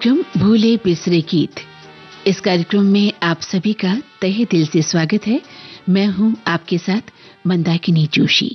कार्यक्रम भूले बिसरे गीत। इस कार्यक्रम में आप सभी का तहे दिल से स्वागत है। मैं हूं आपके साथ मंदाकिनी जोशी।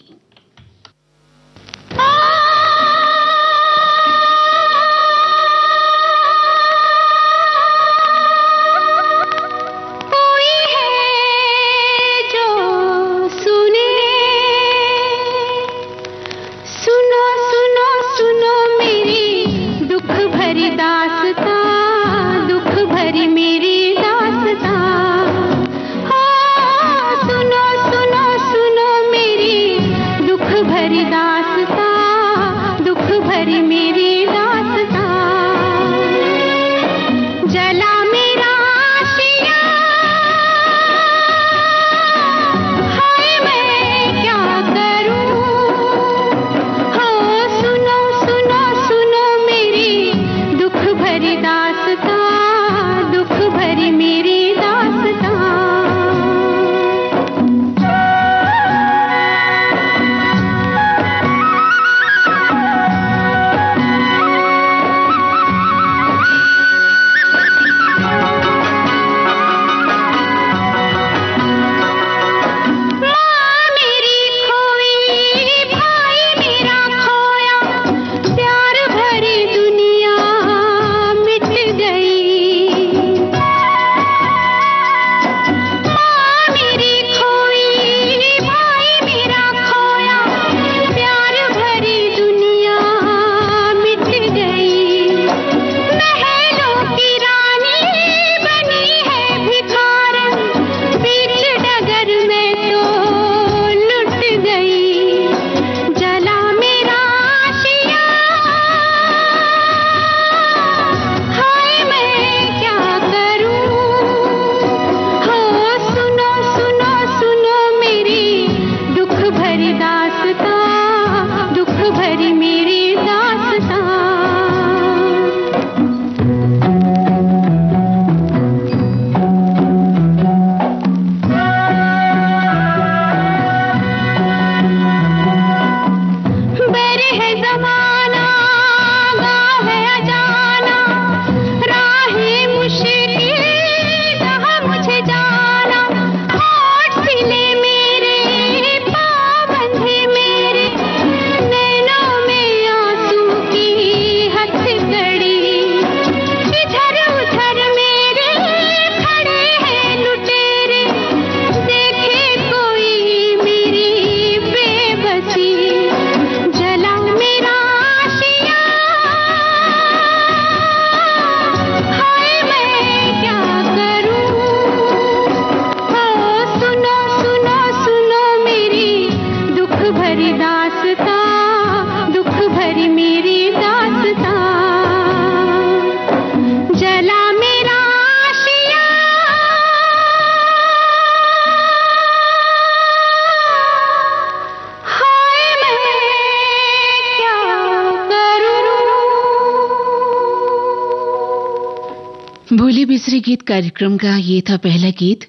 भूले बिसरे गीत कार्यक्रम का ये था पहला गीत।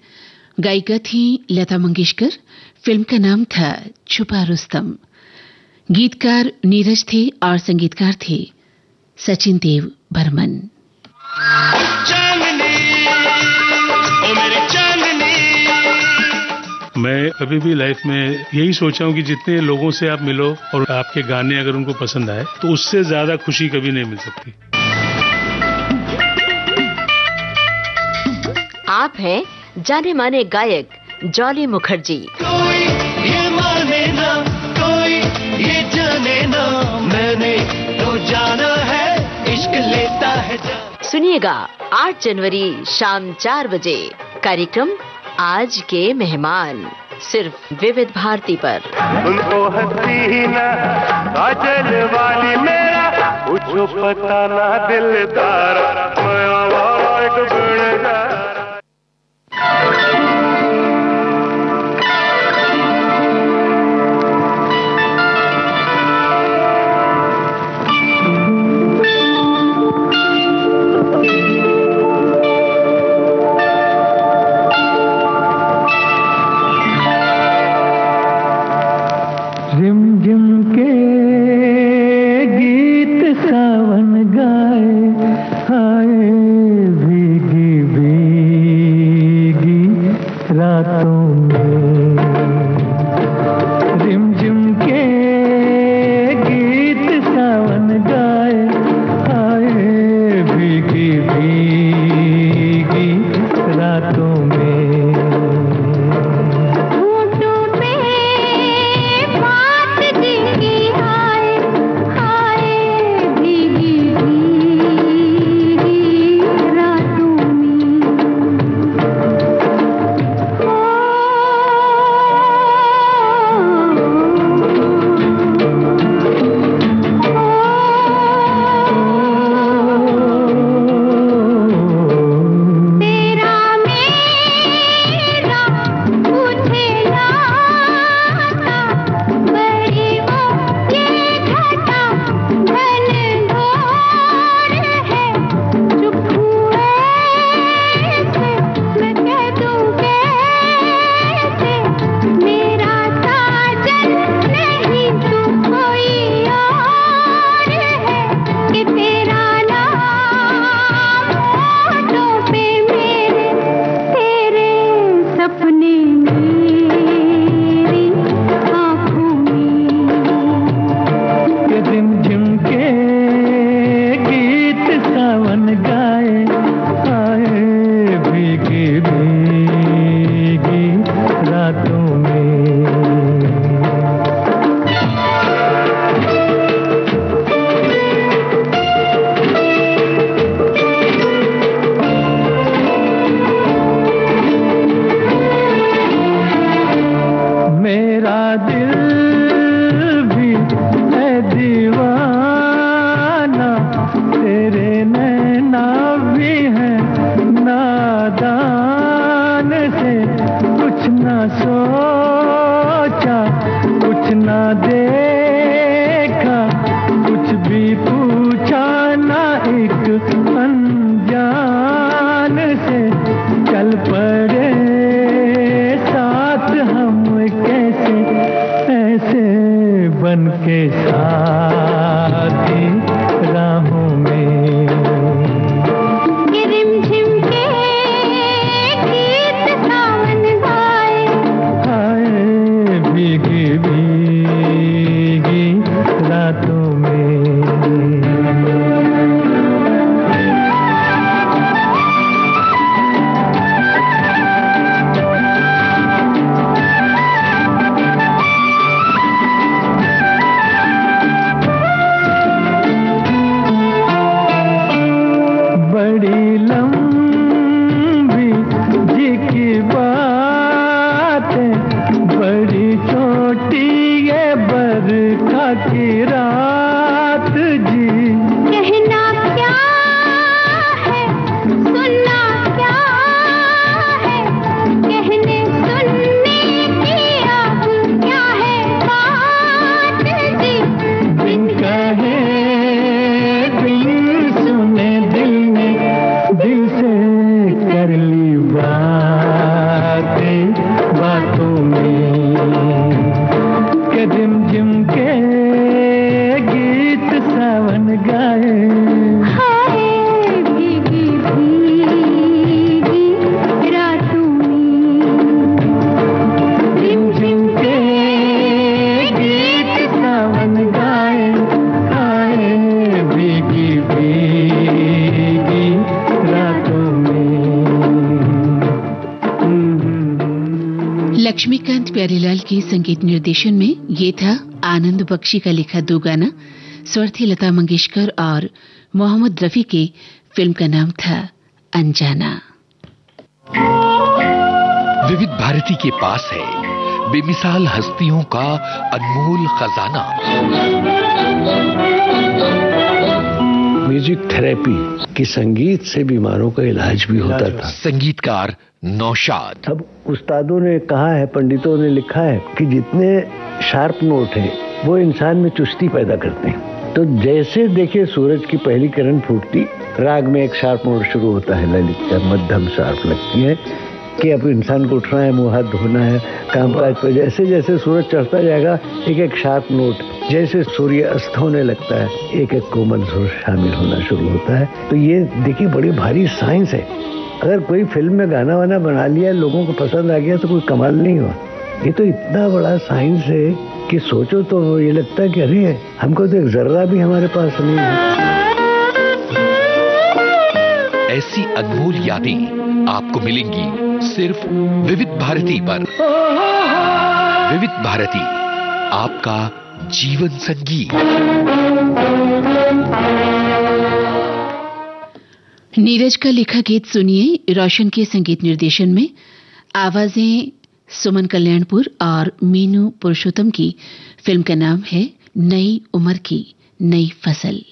गायिका थी लता मंगेशकर। फिल्म का नाम था छुपा रुस्तम। गीतकार नीरज थे और संगीतकार थे सचिन देव बर्मन। मैं कभी भी लाइफ में यही सोचा हूँ कि जितने लोगों से आप मिलो और आपके गाने अगर उनको पसंद आए तो उससे ज्यादा खुशी कभी नहीं मिल सकती। आप हैं जाने माने गायक जॉली मुखर्जी। कोई ये माने ना, कोई ये जाने ना, मैंने तो जाना है, इश्क लेता है जान। सुनिएगा 8 जनवरी शाम 4 बजे कार्यक्रम आज के मेहमान सिर्फ विविध भारती पर। उनको हसीना काजल वाली मेरा पूछो पता ना दिलदार एक गुणगार। रिमझिम के गीत सावन गाए हाय आए भीगी भीगी रातों में, रिमझिम के गीत सावन गाए, आए भीगी भीगी रातों में। लक्ष्मीकांत प्यारेलाल के संगीत निर्देशन में ये था आनंद बख्शी का लिखा दो गाना। स्वर थी लता मंगेशकर और मोहम्मद रफी के। फिल्म का नाम था अनजाना। विविध भारती के पास है बेमिसाल हस्तियों का अनमोल खजाना। म्यूजिक थेरेपी कि संगीत से बीमारों का इलाज भी होता था। संगीतकार नौशाद। सब उस्तादों ने कहा है, पंडितों ने लिखा है कि जितने शार्प नोट हैं वो इंसान में चुस्ती पैदा करते हैं। तो जैसे देखिए सूरज की पहली किरण फूटती, राग में एक शार्प नोट शुरू होता है, ललित का मध्यम शार्प लगती है कि अब इंसान को उठना है, मुंह हाथ धोना है, कामकाज पर। जैसे जैसे सूरज चढ़ता जाएगा एक एक शार्प नोट जैसे सूर्य अस्त होने लगता है एक एक कोमल सुर शामिल होना शुरू होता है। तो ये देखिए बड़ी भारी साइंस है। अगर कोई फिल्म में गाना वाना बना लिया, लोगों को पसंद आ गया तो कोई कमाल नहीं हुआ। ये तो इतना बड़ा साइंस है कि सोचो तो ये लगता है कि अरे हमको तो एक जर्रा भी हमारे पास नहीं है। ऐसी अनमोल यादें आपको मिलेंगी सिर्फ विविध भारती पर। विविध भारती, आपका जीवन संगीत। नीरज का लिखा गीत सुनिए रोशन के संगीत निर्देशन में। आवाजें सुमन कल्याणपुर और मीनू पुरुषोत्तम की। फिल्म का नाम है नई उम्र की नई फसल।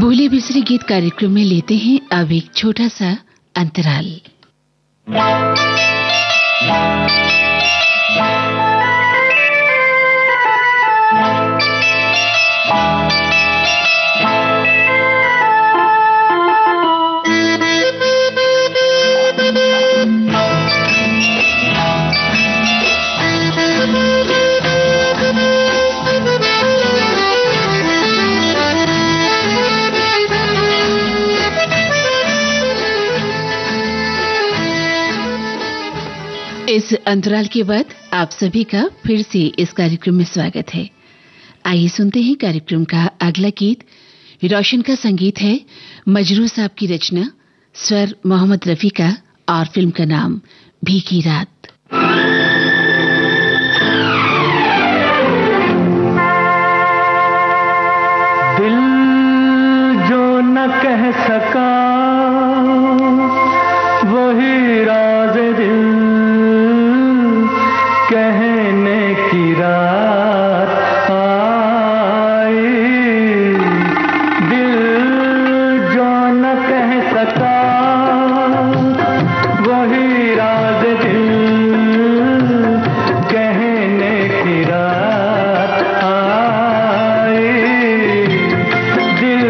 भूले बिसरे गीत कार्यक्रम में लेते हैं अब एक छोटा सा अंतराल। इस अंतराल के बाद आप सभी का फिर से इस कार्यक्रम में स्वागत है। आइए सुनते हैं कार्यक्रम का अगला गीत। रोशन का संगीत है, मजरू साहब की रचना, स्वर मोहम्मद रफी का और फिल्म का नाम भीगी रात। दिल जो न कह सका वही राज दिल कहने की रात आई। दिल जो न कह सका वही राज दिल कहने की रात आई। दिल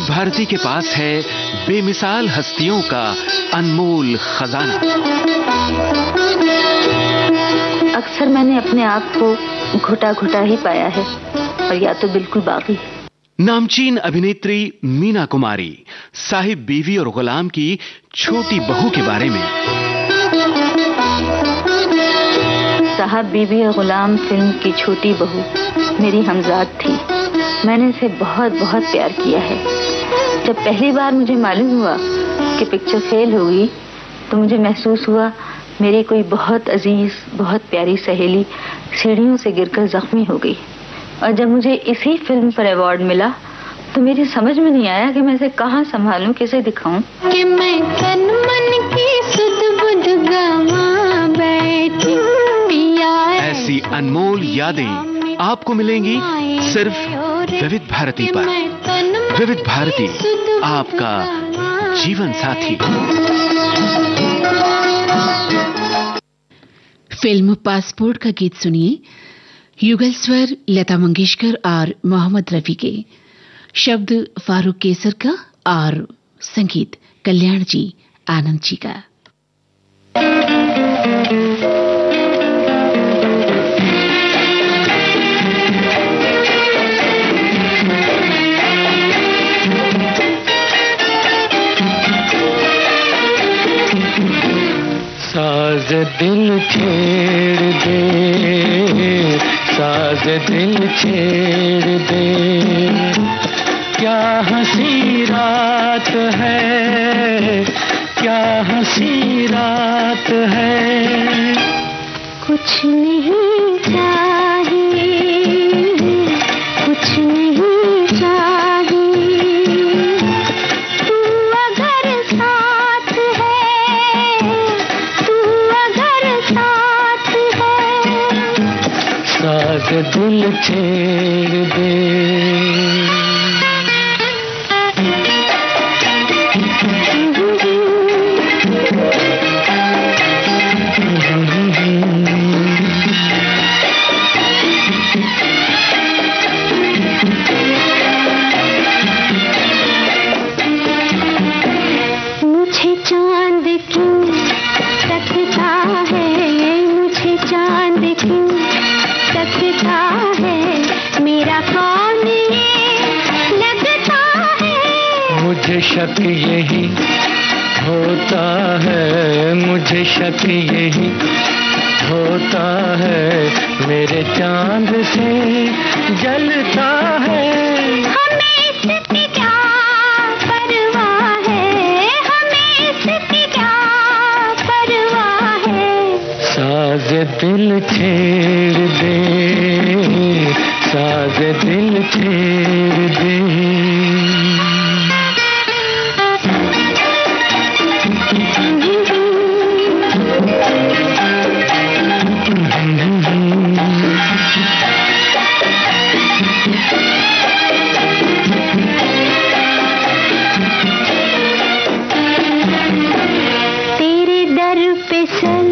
भारती के पास है बेमिसाल हस्तियों का अनमोल खजाना। अक्सर मैंने अपने आप को घुटा घुटा ही पाया है और या तो बिल्कुल बागी। नामचीन अभिनेत्री मीना कुमारी साहिब बीवी और गुलाम की छोटी बहू के बारे में। साहब बीवी और गुलाम फिल्म की छोटी बहू मेरी हमजाद थी। मैंने इसे बहुत बहुत प्यार किया है। जब पहली बार मुझे मालूम हुआ कि पिक्चर फेल होगी तो मुझे महसूस हुआ मेरी कोई बहुत अजीज, बहुत प्यारी सहेली सीढ़ियों से गिरकर जख्मी हो गई। और जब मुझे इसी फिल्म पर अवार्ड मिला तो मेरी समझ में नहीं आया कि मैं इसे कहाँ संभालूं, किसे दिखाऊं। कि मैं तन मन की सुध बुध गवा बैठी पिया। ऐसी अनमोल यादें आपको मिलेंगी सिर्फ विविध भारती पर। विविध भारती, आपका जीवन साथी। फिल्म पासपोर्ट का गीत सुनिए। युगल स्वर लता मंगेशकर और मोहम्मद रफी के, शब्द फारूक केसर का और संगीत कल्याण जी आनंद जी का। साज दिल छेड़ दे, साज दिल छेड़ दे, क्या हंसी रात है, क्या हंसी रात है। कुछ नहीं चाहिए, कुछ नहीं चाहिए, तू अगर साथ है, तू अगर साथ है। साज दिल छेड़ दे। मुझे चांद क्यों तकता है, मुझे चांद क्यों तकता है, मेरा कौन ये लगता है। मुझे शक यही होता है, मुझे शक यही होता है, मेरे चांद से जलता है। हमें इसकी क्या परवाह है, हमें इसकी क्या परवाह है। साज दिल छेड़ दे, साज दिल छेड़ दे। तेरे दर पे सर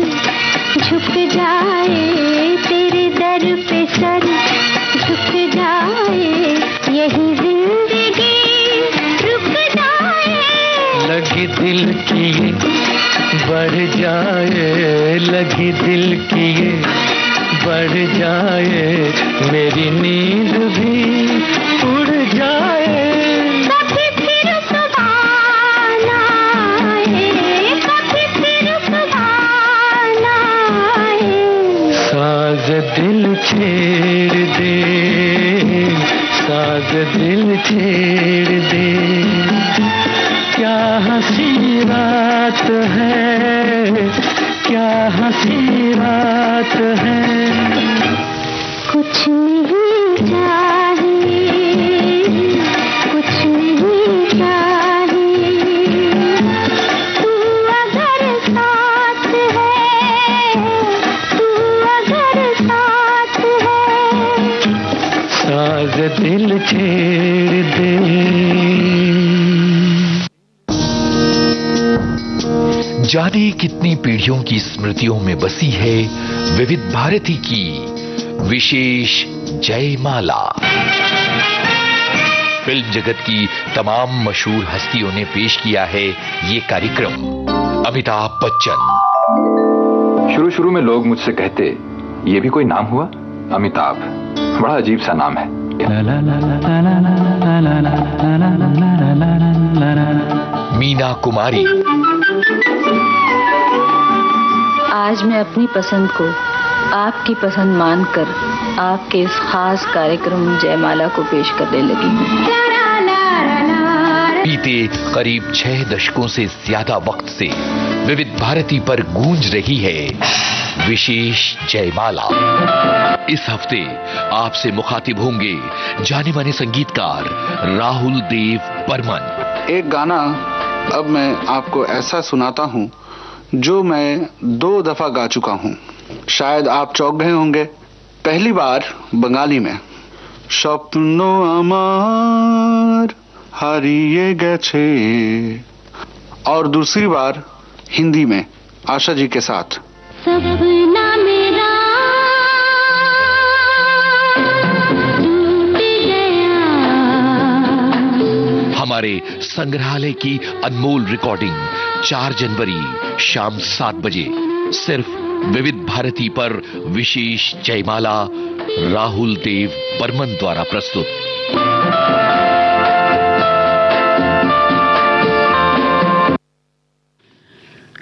झुक जाए, तेरे दर पे सर झुक जाए, यही जिंदगी रुक जाए। लगी दिल की ये बढ़ जाए, लगी दिल की ये बढ़ जाए, मेरी नींद भी उड़ जाए। कभी फिर सुबह आए, कभी फिर सुबह आए। साज दिल छेड़ दे, साज दिल छेड़ दे, क्या हंसी रात है, क्या हंसी रात है। कुछ नहीं चाहिए, कुछ नहीं चाहिए, तू अगर साथ है, तू अगर साथ है। साज दिल छेड़ दे। जाने कितनी पीढ़ियों की स्मृतियों में बसी है विविध भारती की विशेष जयमाला। फिल्म जगत की तमाम मशहूर हस्तियों ने पेश किया है ये कार्यक्रम। अमिताभ बच्चन। शुरू में लोग मुझसे कहते, ये भी कोई नाम हुआ? अमिताभ, बड़ा अजीब सा नाम है। मीना कुमारी। आज मैं अपनी पसंद को आपकी पसंद मानकर आपके इस खास कार्यक्रम जयमाला को पेश करने लगी हूँ। बीते करीब 6 दशकों से ज्यादा वक्त से विविध भारती पर गूंज रही है विशेष जयमाला। इस हफ्ते आपसे मुखातिब होंगे जाने माने संगीतकार राहुल देव बर्मन। एक गाना अब मैं आपको ऐसा सुनाता हूँ जो मैं 2 दफा गा चुका हूँ। शायद आप चौंक गए होंगे। पहली बार बंगाली में, स्वप्नो आमार हारिए गेछे, और दूसरी बार हिंदी में आशा जी के साथ। सपना मेरा टूट गया। हमारे संग्रहालय की अनमोल रिकॉर्डिंग 4 जनवरी शाम 7 बजे सिर्फ विविध भारती पर विशेष जयमाला राहुल देव बर्मन द्वारा प्रस्तुत।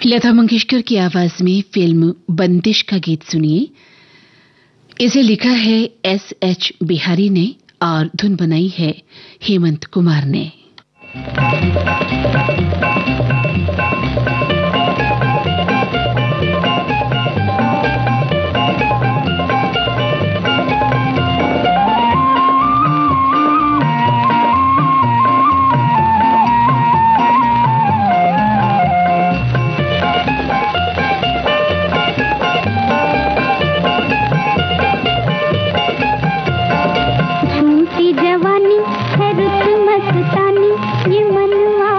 लता मंगेशकर की आवाज में फिल्म बंदिश का गीत सुनिए। इसे लिखा है S.H. बिहारी ने और धुन बनाई है हेमंत कुमार ने। जवानी है रुत मस्तानी, ये मनवा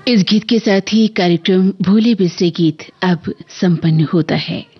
इस गीत के साथ ही कार्यक्रम भूले बिसरे गीत अब संपन्न होता है।